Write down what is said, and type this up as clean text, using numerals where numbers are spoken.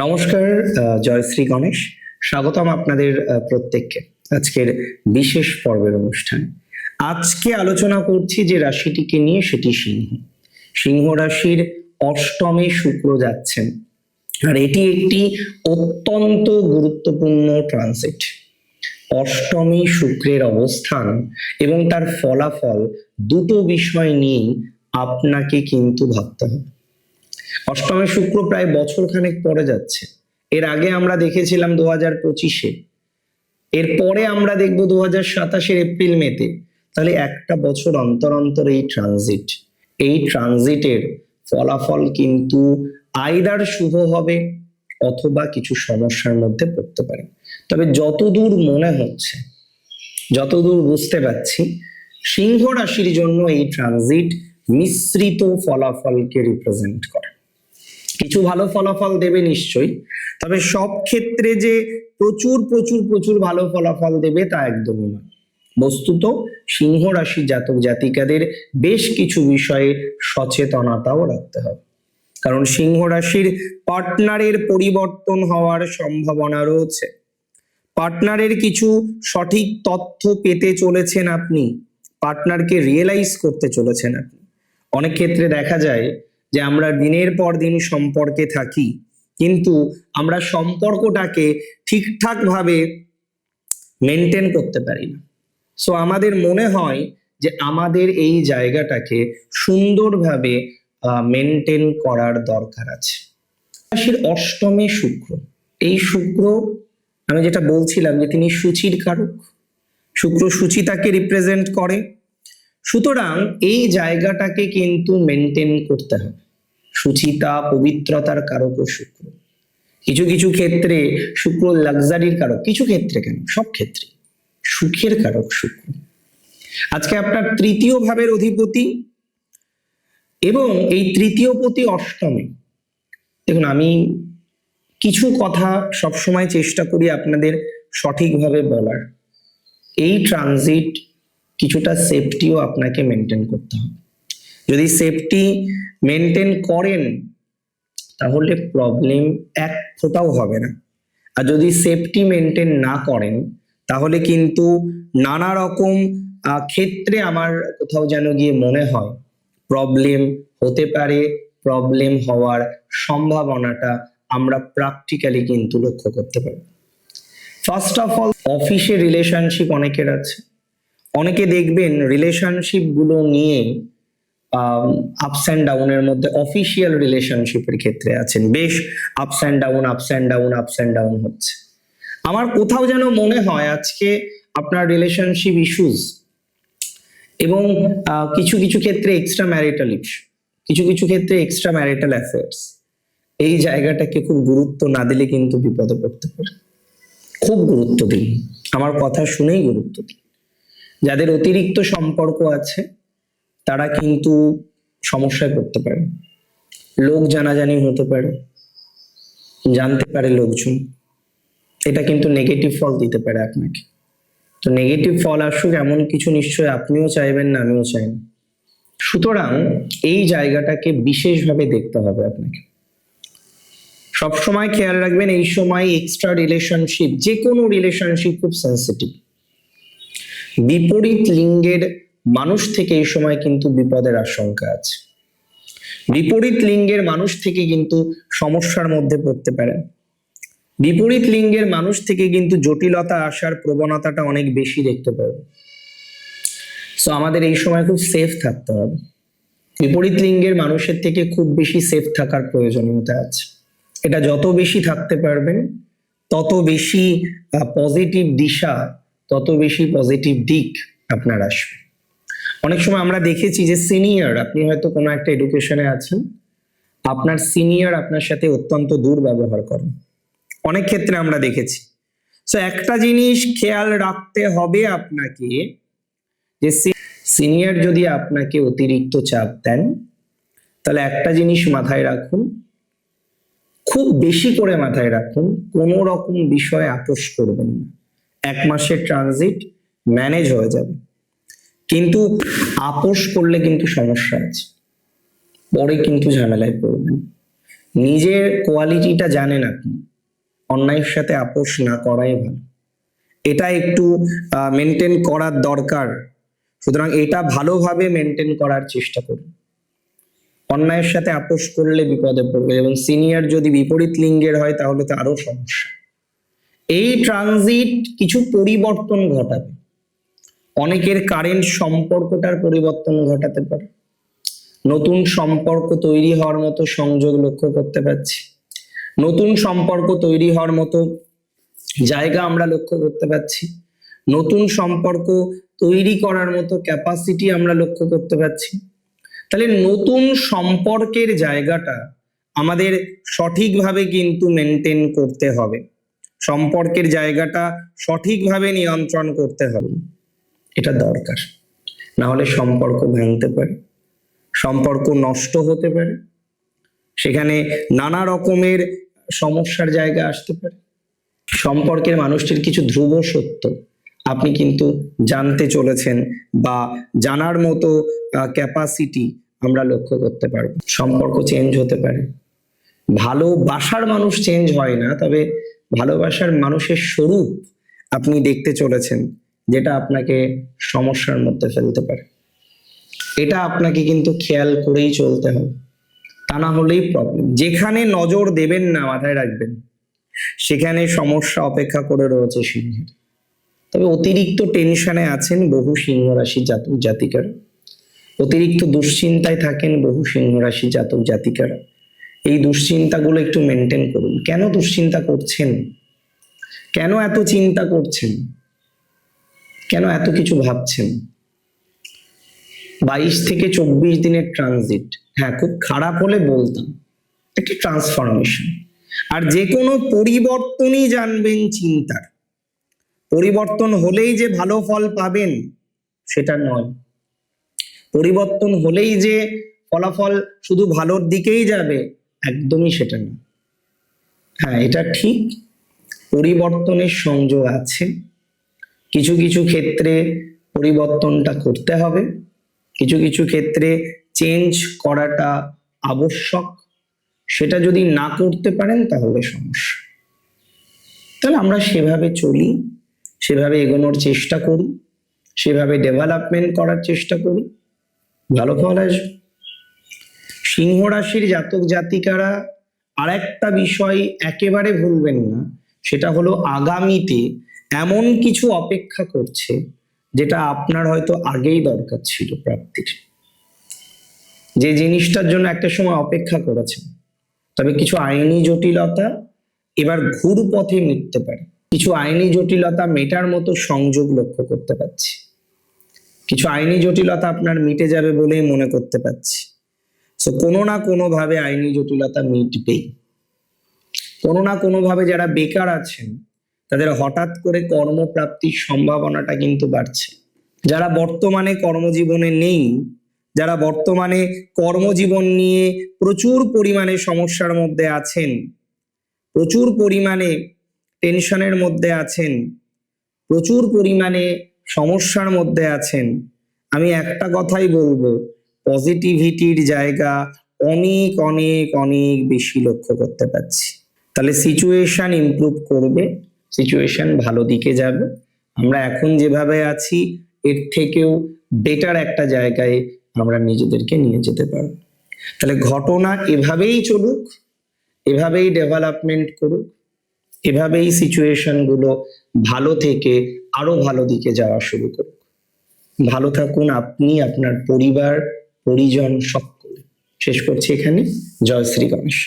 নমস্কার, জয় শ্রী গণেশ। স্বাগতম আপনাদের প্রত্যেককে আজকের বিশেষ পর্বের অনুষ্ঠানে। আজকে আলোচনা করছি যে রাশিটিকে নিয়ে, সেটি সিংহ। সিংহ রাশির অষ্টমে শুক্র যাচ্ছেন, আর এটি একটি অত্যন্ত গুরুত্বপূর্ণ ট্রানজিট। অষ্টমী শুক্রের অবস্থান এবং তার ফলাফল দুটো বিষয় নিয়ে আপনাকে কিন্তু ভাবতে হবে। অষ্টমে শুক্র প্রায় বছর খানেক পরে যাচ্ছে। এর আগে আমরা দেখেছিলাম 2025-এ, এরপরে আমরা দেখব 2027-এর এপ্রিল মেতে। তাহলে একটা বছর অন্তর অন্তর এই ট্রানজিটের ফলাফল কিন্তু আইদার শুভ হবে অথবা কিছু সমস্যার মধ্যে পড়তে পারে। তবে যতদূর মনে হচ্ছে, যতদূর বুঝতে পারছি, সিংহ রাশির জন্য এই ট্রানজিট মিশ্রিত ফলাফলকে রিপ্রেজেন্ট করে। কিছু ভালো ফলাফল দেবে নিশ্চয়ই, তবে সব ক্ষেত্রে যে প্রচুর প্রচুর প্রচুর ভালো ফলাফল দেবে তা একদমই নয়। বস্তুত সিংহ রাশি জাতক জাতিকাদের বেশ কিছু বিষয়ে সচেতনতাও রাখতে হবে, কারণ সিংহ রাশির পার্টনারের পরিবর্তন হওয়ার সম্ভাবনা রয়েছে। পার্টনারের কিছু সঠিক তথ্য পেতে চলেছেন আপনি, পার্টনারকে রিয়েলাইজ করতে চলেছেন আপনি। অনেক ক্ষেত্রে দেখা যায় যে আমরা দিনের পর দিন সম্পর্কে থাকি, কিন্তু আমরা সম্পর্কটাকে ঠিকঠাক ভাবে মেনটেন করতে পারি না। সো আমাদের মনে হয় যে আমাদের এই জায়গাটাকে সুন্দরভাবে মেনটেন করার দরকার আছে। রাশির অষ্টমে শুক্র, এই শুক্র আমি যেটা বলছিলাম যে তিনি সূচির কারক, শুক্র সূচিতাকে রিপ্রেজেন্ট করে। সুতরাং এই জায়গাটাকে কিন্তু মেনটেন করতে হবে। সুচিতা পবিত্রতার কারক শুক্র। কিছু কিছু ক্ষেত্রে শুক্র লাক্সারির কারক, কিছু ক্ষেত্রে কেন, সব ক্ষেত্রে সুখের কারক শুক্র। আজকে আপনার তৃতীয় ভাবের অধিপতি এবং এই তৃতীয় পতি অষ্টমে। দেখুন, আমি কিছু কথা সবসময় চেষ্টা করি আপনাদের সঠিকভাবে বলার। এই ট্রানজিট কিছুটা সেফটিও আপনাকে মেনটেন করতে হবে। যদি সেফটি মেনটেন করেন তাহলে প্রবলেম এক ফোঁটাও হবে না, আর যদি সেফটি মেনটেন না করেন তাহলে কিন্তু নানা রকম ক্ষেত্রে আমার কোথাও যেন গিয়ে মনে হয় প্রবলেম হতে পারে। প্রবলেম হওয়ার সম্ভাবনাটা আমরা প্র্যাকটিক্যালি কিন্তু লক্ষ্য করতে পারি। ফার্স্ট অফ অল, অফিসে রিলেশনশিপ অনেকের আছে। অনেকে দেখবেন রিলেশনশিপ গুলো নিয়ে আপস অ্যান্ড ডাউনের মধ্যে, অফিসিয়াল রিলেশনশিপের ক্ষেত্রে আছেন, বেশ ups and down ups and down ups and down হচ্ছে। আমার কোথাও যেন মনে হয় আজকে আপনার রিলেশনশিপ ইস্যুস এবং কিছু কিছু ক্ষেত্রে এক্সট্রা ম্যারিটাল ইস্যু, কিছু কিছু ক্ষেত্রে এক্সট্রা ম্যারিটাল অ্যাফেয়ার্স, এই জায়গাটাকে খুব গুরুত্ব না দিলে কিন্তু বিপদে পড়তে পারে। খুব গুরুত্ব দিন, আমার কথা শুনেই গুরুত্ব দিন। যাদের অতিরিক্ত সম্পর্ক আছে তারা কিন্তু সমস্যায় পড়তে পারে। লোক জানাজানি হতে পারে, জানতে পারে লোকজন, এটা কিন্তু নেগেটিভ ফল দিতে পারে আপনাকে। তো নেগেটিভ ফল আসুক এমন কিছু নিশ্চয়ই আপনিও চাইবেন না, আমিও চাই না। সুতরাং এই জায়গাটাকে বিশেষভাবে দেখতে হবে আপনাকে। সবসময় খেয়াল রাখবেন এই সময় এক্সট্রা রিলেশনশিপ, যে কোনো রিলেশনশিপ খুব সেন্সিটিভ। বিপরীত লিঙ্গের মানুষ থেকে এই সময় কিন্তু বিপদের আশঙ্কা আছে। বিপরীত লিঙ্গের মানুষ থেকে কিন্তু সমস্যার মধ্যে পড়তে পারেন। বিপরীত লিঙ্গের মানুষ থেকে কিন্তু জটিলতা আসার প্রবণতাটা অনেক বেশি দেখতে পাবেন। সো আমাদের এই সময় খুব সেফ থাকতে হবে। বিপরীত লিঙ্গের মানুষের থেকে খুব বেশি সেফ থাকার প্রয়োজনীয়তা আছে। এটা যত বেশি থাকতে পারবেন তত বেশি পজিটিভ দিশা, তত বেশি পজিটিভ দিক আপনার আসবে। অনেক সময় আমরা দেখেছি যে সিনিয়র, আপনি হয়তো কোনো একটা এডুকেশনে আছেন, আপনার সিনিয়র আপনার সাথে অত্যন্ত দুর্ব্যবহার করেন, অনেক ক্ষেত্রে আমরা দেখেছি। সো একটা জিনিস খেয়াল রাখতে হবে আপনাকে, যে সিনিয়র যদি আপনাকে অতিরিক্ত চাপ দেন তাহলে একটা জিনিস মাথায় রাখুন, খুব বেশি করে মাথায় রাখুন, কোনো রকম বিষয়ে আপোষ করবেন না। 1 মাসের ট্রানজিট ম্যানেজ হয়ে যাবে, কিন্তু আপোষ করলে কিন্তু সমস্যা আছে, পরে কিন্তু ঝামেলায় পড়বেন। নিজের কোয়ালিটিটা জানেন আপনি, অন্যায়ের সাথে আপোষ না করাই ভালো। এটা একটু মেনটেন করার দরকার, সুতরাং এটা ভালোভাবে মেনটেন করার চেষ্টা করুন। অন্যায়ের সাথে আপোষ করলে বিপদে পড়বে, এবং সিনিয়র যদি বিপরীত লিঙ্গের হয় তাহলে তো আরো সমস্যা। এই ট্রানজিট কিছু পরিবর্তন ঘটাবে, অনেকের কারেন্ট সম্পর্কটার পরিবর্তন ঘটাতে পারে, নতুন সম্পর্ক তৈরি হওয়ার মতো সংযোগ লক্ষ্য করতে পারছি, নতুন সম্পর্ক তৈরি হওয়ার মতো জায়গা আমরা লক্ষ্য করতে পারছি, নতুন সম্পর্ক তৈরি করার মতো ক্যাপাসিটি আমরা লক্ষ্য করতে পারছি। তাহলে নতুন সম্পর্কের জায়গাটা আমাদের সঠিকভাবে কিন্তু মেনটেন করতে হবে, সম্পর্কের জায়গাটা সঠিকভাবে নিয়ন্ত্রণ করতে হবে, এটা দরকার। না হলে সম্পর্ক ভাঙতে পারে, সম্পর্ক নষ্ট হতে পারে, সেখানে নানা রকমের সমস্যার জায়গা আসতে পারে। সম্পর্কের মানুষটির কিছু ধ্রুব সত্য আপনি কিন্তু জানতে চলেছেন, বা জানার মতো ক্যাপাসিটি আমরা লক্ষ্য করতে পারবো। সম্পর্ক চেঞ্জ হতে পারে, ভালোবাসার মানুষ চেঞ্জ হয় না, তবে ভালোবাসার মানুষের স্বরূপ আপনি দেখতে চলেছেন, যেটা আপনাকে সমস্যার মধ্যে ফেলতে পারে। এটা আপনাকে কিন্তু খেয়াল করেই চলতে হবে, তা না হলেই প্রবলেম। যেখানে নজর দেবেন না, মাথায় রাখবেন, সেখানে সমস্যা অপেক্ষা করে রয়েছে সিংহের। তবে অতিরিক্ত টেনশনে আছেন বহু সিংহ রাশি জাতক জাতিকারা, অতিরিক্ত দুশ্চিন্তায় থাকেন বহু সিংহ রাশি জাতক জাতিকারা। এই দুশ্চিন্তাগুলো একটু মেনটেন করুন। কেন দুশ্চিন্তা করছেন? কেন এত চিন্তা করছেন? কেন এত কিছু ভাবছেন? 22 থেকে 24 দিনের ট্রানজিট, হ্যাঁ খুব খারাপ হলে বলতাম, একটি ট্রান্সফরমেশন। আর যে কোনো পরিবর্তনই জানবেন চিন্তার, পরিবর্তন হলেই যে ভালো ফল পাবেন সেটা নয়, পরিবর্তন হলেই যে ফলাফল শুধু ভালোর দিকেই যাবে একদমই সেটা না। হ্যাঁ এটা ঠিক, পরিবর্তনের সংযোগ আছে, কিছু কিছু ক্ষেত্রে পরিবর্তনটা করতে হবে, কিছু কিছু ক্ষেত্রে চেঞ্জ করাটা আবশ্যক, সেটা যদি না করতে পারেন তাহলে সমস্যা। তাহলে আমরা সেভাবে চলি, সেভাবে এগোনোর চেষ্টা করি, সেভাবে ডেভেলপমেন্ট করার চেষ্টা করি, ভালো ফল আসবে। সিংহ রাশির জাতক জাতিকারা আরেকটা বিষয় একেবারে ভুলবেন না, সেটা হলো আগামীতে এমন কিছু অপেক্ষা করছে যেটা আপনার হয়তো আগেই দরকার ছিল প্রাপ্তির, যে জিনিসটার জন্য একটা সময় অপেক্ষা করেছেন। তবে কিছু আইনি জটিলতা এবার ঘুর পথে মিটতে পারে, কিছু আইনি জটিলতা মেটার মতো সংযোগ লক্ষ্য করতে পারছি, কিছু আইনি জটিলতা আপনার মিটে যাবে বলেই মনে করতে পারছি। তো কোনো না কোনো ভাবে আইনি জটিলতা মিটবেই, কোনো না কোনো ভাবে যারা বেকার আছেন তাদের হঠাৎ করে কর্মপ্রাপ্তির সম্ভাবনাটা কিন্তু বাড়ছে। যারা বর্তমানে কর্মজীবনে নেই, যারা বর্তমানে কর্মজীবন নিয়ে প্রচুর পরিমাণে সমস্যার মধ্যে আছেন, প্রচুর পরিমাণে টেনশনের মধ্যে আছেন, প্রচুর পরিমাণে সমস্যার মধ্যে আছেন, আমি একটা কথাই বলবো, পজিটিভিটির জায়গা অনেক অনেক অনেক বেশি লক্ষ্য করতে পারছি। তাহলে সিচুয়েশন ইমপ্রুভ করবে, সিচুয়েশন ভালো দিকে যাবে। আমরা এখন যেভাবে আছি এর থেকেও বেটার একটা জায়গায় আমরা নিজেদেরকে নিয়ে যেতে পারবো। তাহলে ঘটনা এভাবেই চলুক, এভাবেই ডেভেলপমেন্ট করুক, এভাবেই সিচুয়েশন গুলো ভালো থেকে আরো ভালো দিকে যাওয়া শুরু করুক। ভালো থাকুন আপনি, আপনার পরিবার, পরিজন সকলে। শেষ করছি এখানে। জয় শ্রী গণেশ।